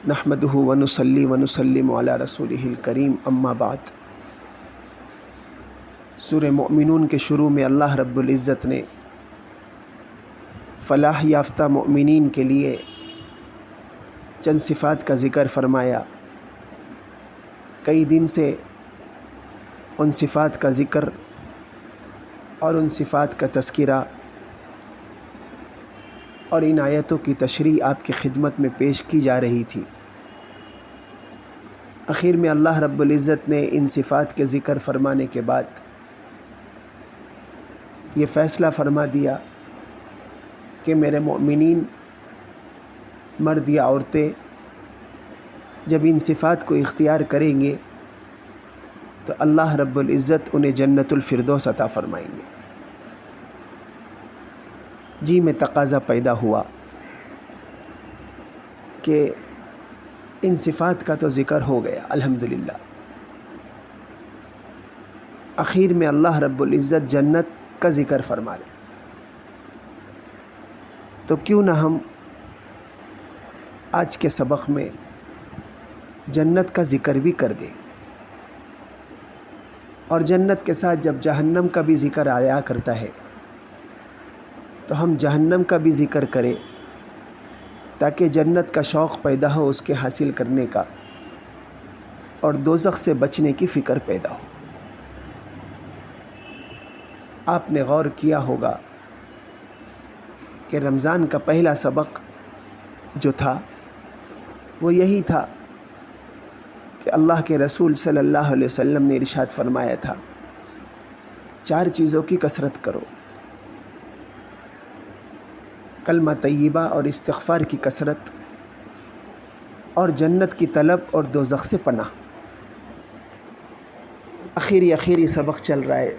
نحمدہ ونصلی ونسلم علی رسولہ الکریم اما بعد۔ سورہ مؤمنون کے شروع میں اللہ رب العزت نے فلاح یافتہ مؤمنین کے لیے چند صفات کا ذکر فرمایا۔ کئی دن سے ان صفات کا ذکر اور ان صفات کا تذکرہ اور ان آیتوں کی تشریح آپ کی خدمت میں پیش کی جا رہی تھی۔ آخر میں اللہ رب العزت نے ان صفات کے ذکر فرمانے کے بعد یہ فیصلہ فرما دیا کہ میرے مؤمنین مرد یا عورتیں جب ان صفات کو اختیار کریں گے تو اللہ رب العزت انہیں جنت الفردوس عطا فرمائیں گے۔ جی میں تقاضا پیدا ہوا کہ ان صفات کا تو ذکر ہو گیا الحمدللہ، آخر میں اللہ رب العزت جنت کا ذکر فرما رہے، تو کیوں نہ ہم آج کے سبق میں جنت کا ذکر بھی کر دیں، اور جنت کے ساتھ جب جہنم کا بھی ذکر آیا کرتا ہے تو ہم جہنم کا بھی ذکر کریں تاکہ جنت کا شوق پیدا ہو اس کے حاصل کرنے کا، اور دوزخ سے بچنے کی فکر پیدا ہو۔ آپ نے غور کیا ہوگا کہ رمضان کا پہلا سبق جو تھا وہ یہی تھا کہ اللہ کے رسول صلی اللہ علیہ وسلم نے ارشاد فرمایا تھا 4 چیزوں کی کثرت کرو، کلمہ طیبہ اور استغفار کی کثرت، اور جنت کی طلب اور دوزخ سے پناہ۔ آخری سبق چل رہا ہے،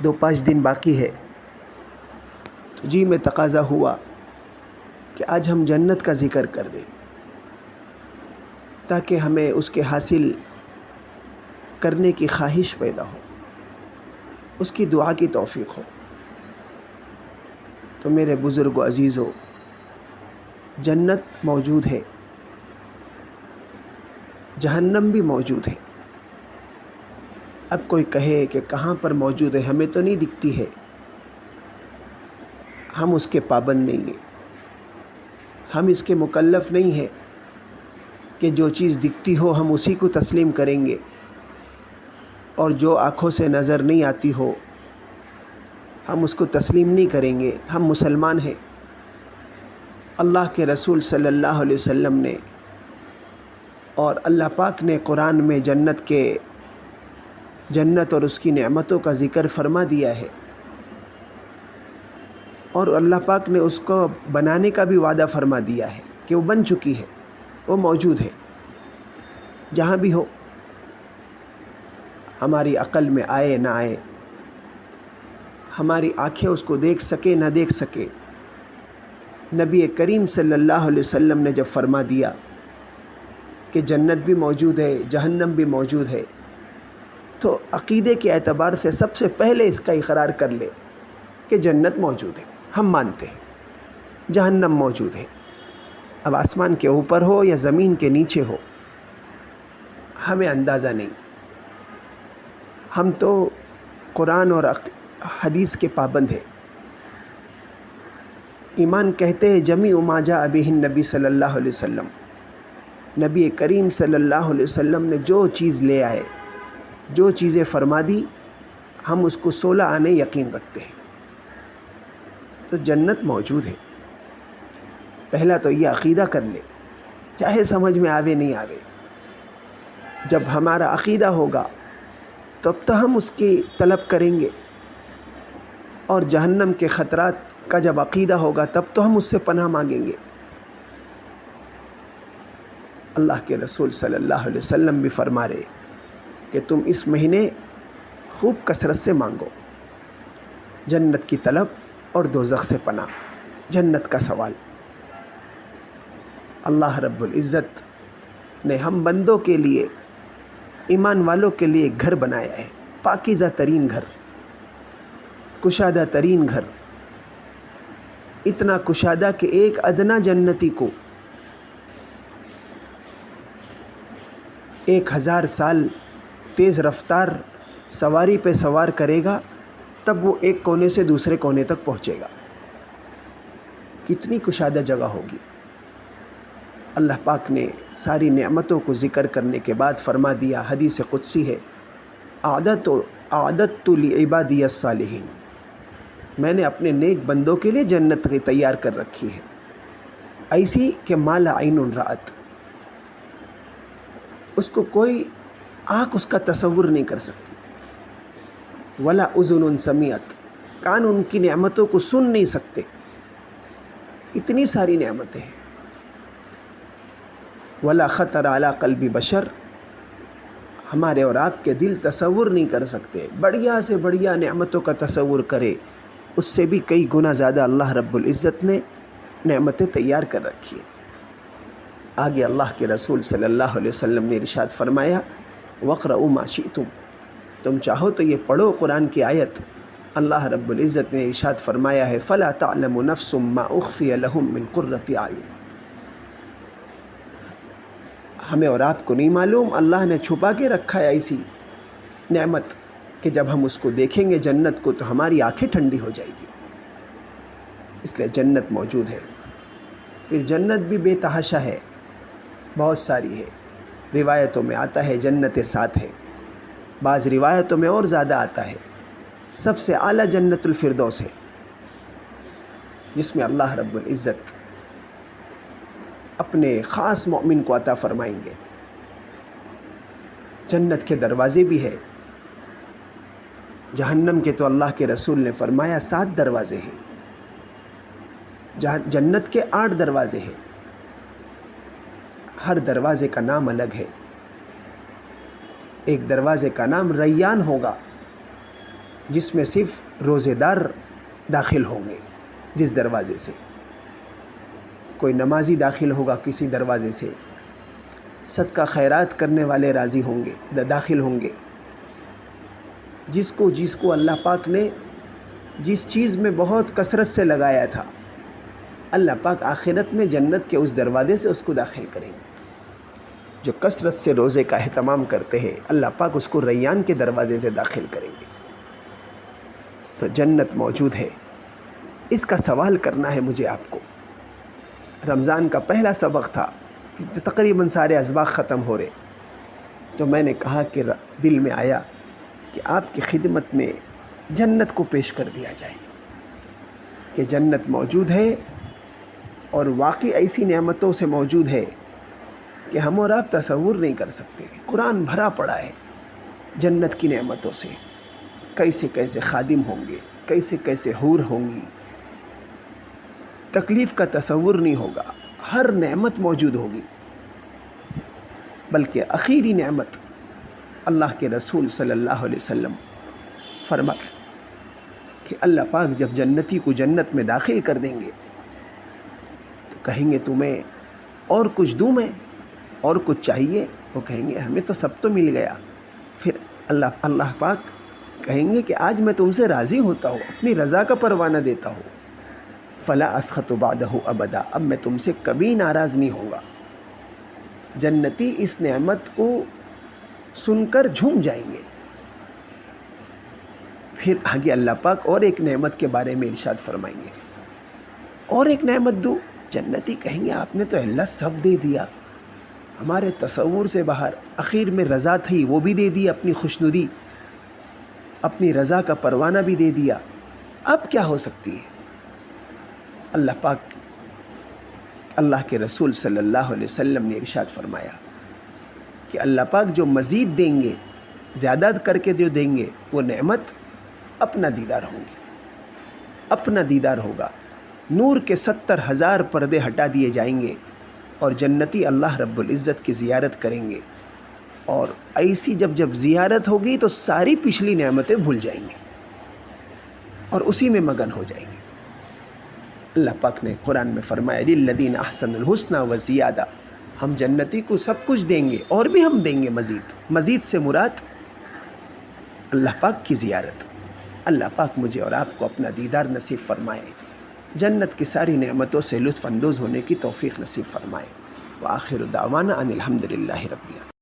2-5 دن باقی ہے، تو جی میں تقاضا ہوا کہ آج ہم جنت کا ذکر کر دیں تاکہ ہمیں اس کے حاصل کرنے کی خواہش پیدا ہو، اس کی دعا کی توفیق ہو۔ تو میرے بزرگ و عزیزو، جنت موجود ہے، جہنم بھی موجود ہے۔ اب کوئی کہے کہ کہاں پر موجود ہے، ہمیں تو نہیں دکھتی ہے، ہم اس کے پابند نہیں ہیں، ہم اس کے مکلف نہیں ہیں کہ جو چیز دکھتی ہو ہم اسی کو تسلیم کریں گے، اور جو آنکھوں سے نظر نہیں آتی ہو ہم اس کو تسلیم نہیں کریں گے۔ ہم مسلمان ہیں۔ اللہ کے رسول صلی اللہ علیہ وسلم نے اور اللہ پاک نے قرآن میں جنت اور اس کی نعمتوں کا ذکر فرما دیا ہے، اور اللہ پاک نے اس کو بنانے کا بھی وعدہ فرما دیا ہے کہ وہ بن چکی ہے، وہ موجود ہے جہاں بھی ہو، ہماری عقل میں آئے نہ آئے، ہماری آنکھیں اس کو دیکھ سکے نہ دیکھ سکے۔ نبی کریم صلی اللہ علیہ وسلم نے جب فرما دیا کہ جنت بھی موجود ہے، جہنم بھی موجود ہے، تو عقیدے کے اعتبار سے سب سے پہلے اس کا اقرار کر لے کہ جنت موجود ہے، ہم مانتے ہیں جہنم موجود ہے۔ اب آسمان کے اوپر ہو یا زمین کے نیچے ہو ہمیں اندازہ نہیں، ہم تو قرآن اور حدیث کے پابند ہیں۔ ایمان کہتے ہیں جمیع ما جاء بہ النبی صلی اللہ علیہ وسلم، نبی کریم صلی اللہ علیہ وسلم نے جو چیز لے آئے، جو چیزیں فرما دی، ہم اس کو 16 آنے یقین رکھتے ہیں۔ تو جنت موجود ہے، پہلا تو یہ عقیدہ کر لے، چاہے سمجھ میں آوے نہیں آوے۔ جب ہمارا عقیدہ ہوگا تب تو ہم اس کی طلب کریں گے، اور جہنم کے خطرات کا جب عقیدہ ہوگا تب تو ہم اس سے پناہ مانگیں گے۔ اللہ کے رسول صلی اللہ علیہ وسلم بھی فرما رہے کہ تم اس مہینے خوب کثرت سے مانگو جنت کی طلب اور دوزخ سے پناہ، جنت کا سوال۔ اللہ رب العزت نے ہم بندوں کے لیے، ایمان والوں کے لیے گھر بنایا ہے، پاکیزہ ترین گھر، کشادہ ترین گھر، اتنا کشادہ کہ ایک ادنا جنتی کو 1000 سال تیز رفتار سواری پہ سوار کرے گا تب وہ ایک کونے سے دوسرے کونے تک پہنچے گا۔ کتنی کشادہ جگہ ہوگی۔ اللہ پاک نے ساری نعمتوں کو ذکر کرنے کے بعد فرما دیا، حدیث قدسی ہے، اعددت لعبادی الصالحین، میں نے اپنے نیک بندوں کے لیے جنت تیار کر رکھی ہے، ایسی کہ ما لا عین رأت، اس کو کوئی آنکھ اس کا تصور نہیں کر سکتی، ولا اذن سمعت، کان ان کی نعمتوں کو سن نہیں سکتے، اتنی ساری نعمتیں ہیں، ولا خطر علی قلب بشر، ہمارے اور آپ کے دل تصور نہیں کر سکتے، بڑھیا سے بڑھیا نعمتوں کا تصور کرے اس سے بھی کئی گنا زیادہ اللہ رب العزت نے نعمتیں تیار کر رکھی ہیں۔ آگے اللہ کے رسول صلی اللہ علیہ وسلم نے ارشاد فرمایا، وَاقْرَؤُوا مَا شِئْتُمْ، تم چاہو تو یہ پڑھو قرآن کی آیت۔ اللہ رب العزت نے ارشاد فرمایا ہے، فَلَا تَعْلَمُ نَفْسٌ مَّا أُخْفِيَ لَهُم مِّن قُرَّةِ أَعْيُنٍ، ہمیں اور آپ کو نہیں معلوم، اللہ نے چھپا کے رکھا ہے ایسی نعمت کہ جب ہم اس کو دیکھیں گے جنت کو تو ہماری آنکھیں ٹھنڈی ہو جائے گی، اس لیے جنت موجود ہے۔ پھر جنت بھی بے تحاشا ہے، بہت ساری ہے، روایتوں میں آتا ہے جنت 7 ہے، بعض روایتوں میں اور زیادہ آتا ہے، سب سے اعلیٰ جنت الفردوس ہے، جس میں اللہ رب العزت اپنے خاص مومن کو عطا فرمائیں گے۔ جنت کے دروازے بھی ہے، جہنم کے تو اللہ کے رسول نے فرمایا 7 دروازے ہیں، جنت کے 8 دروازے ہیں، ہر دروازے کا نام الگ ہے۔ ایک دروازے کا نام ریان ہوگا، جس میں صرف روزے دار داخل ہوں گے، جس دروازے سے کوئی نمازی داخل ہوگا، کسی دروازے سے صدقہ خیرات کرنے والے راضی ہوں گے، داخل ہوں گے، جس کو اللہ پاک نے جس چیز میں بہت کثرت سے لگایا تھا، اللہ پاک آخرت میں جنت کے اس دروازے سے اس کو داخل کریں گے۔ جو کثرت سے روزے کا اہتمام کرتے ہیں، اللہ پاک اس کو ریان کے دروازے سے داخل کریں گے۔ تو جنت موجود ہے، اس کا سوال کرنا ہے مجھے آپ کو۔ رمضان کا پہلا سبق تھا، تقریباً سارے اسباق ختم ہو رہے، تو میں نے کہا کہ دل میں آیا کہ آپ کی خدمت میں جنت کو پیش کر دیا جائے، کہ جنت موجود ہے اور واقعی ایسی نعمتوں سے موجود ہے کہ ہم اور آپ تصور نہیں کر سکتے۔ قرآن بھرا پڑا ہے جنت کی نعمتوں سے، کیسے کیسے خادم ہوں گے، کیسے کیسے حور ہوں گی، تکلیف کا تصور نہیں ہوگا، ہر نعمت موجود ہوگی۔ بلکہ آخری نعمت اللہ کے رسول صلی اللہ علیہ وسلم فرماتے کہ اللہ پاک جب جنتی کو جنت میں داخل کر دیں گے تو کہیں گے تمہیں اور کچھ دوں میں، اور کچھ چاہیے؟ وہ کہیں گے ہمیں تو سب تو مل گیا۔ پھر اللہ پاک کہیں گے کہ آج میں تم سے راضی ہوتا ہوں، اپنی رضا کا پروانہ دیتا ہوں، فلا اسخط بعدہ ابدا، اب میں تم سے کبھی ناراض نہیں ہوں گا۔ جنتی اس نعمت کو سن کر جھوم جائیں گے۔ پھر آگے اللہ پاک اور ایک نعمت کے بارے میں ارشاد فرمائیں گے، اور ایک نعمت دو۔ جنتی کہیں گے آپ نے تو اللہ سب دے دیا، ہمارے تصور سے باہر، اخیر میں رضا تھی وہ بھی دے دی، اپنی خوشنودی، اپنی رضا کا پروانہ بھی دے دیا، اب کیا ہو سکتی ہے؟ اللہ پاک، اللہ کے رسول صلی اللہ علیہ وسلم نے ارشاد فرمایا کہ اللہ پاک جو مزید دیں گے، زیادہ کر کے جو دیں گے، وہ نعمت اپنا دیدار ہوں گے، اپنا دیدار ہوگا۔ نور کے 70,000 پردے ہٹا دیے جائیں گے اور جنتی اللہ رب العزت کی زیارت کریں گے، اور ایسی جب زیارت ہوگی تو ساری پچھلی نعمتیں بھول جائیں گے اور اسی میں مگن ہو جائیں گے۔ اللہ پاک نے قرآن میں فرمایا للذین احسنوا الحسنی وزیادہ، ہم جنتی کو سب کچھ دیں گے اور بھی ہم دیں گے مزید۔ مزید سے مراد اللہ پاک کی زیارت۔ اللہ پاک مجھے اور آپ کو اپنا دیدار نصیب فرمائے، جنت کی ساری نعمتوں سے لطف اندوز ہونے کی توفیق نصیب فرمائے۔ وآخر دعوانا ان الحمد للہ رب العالمین۔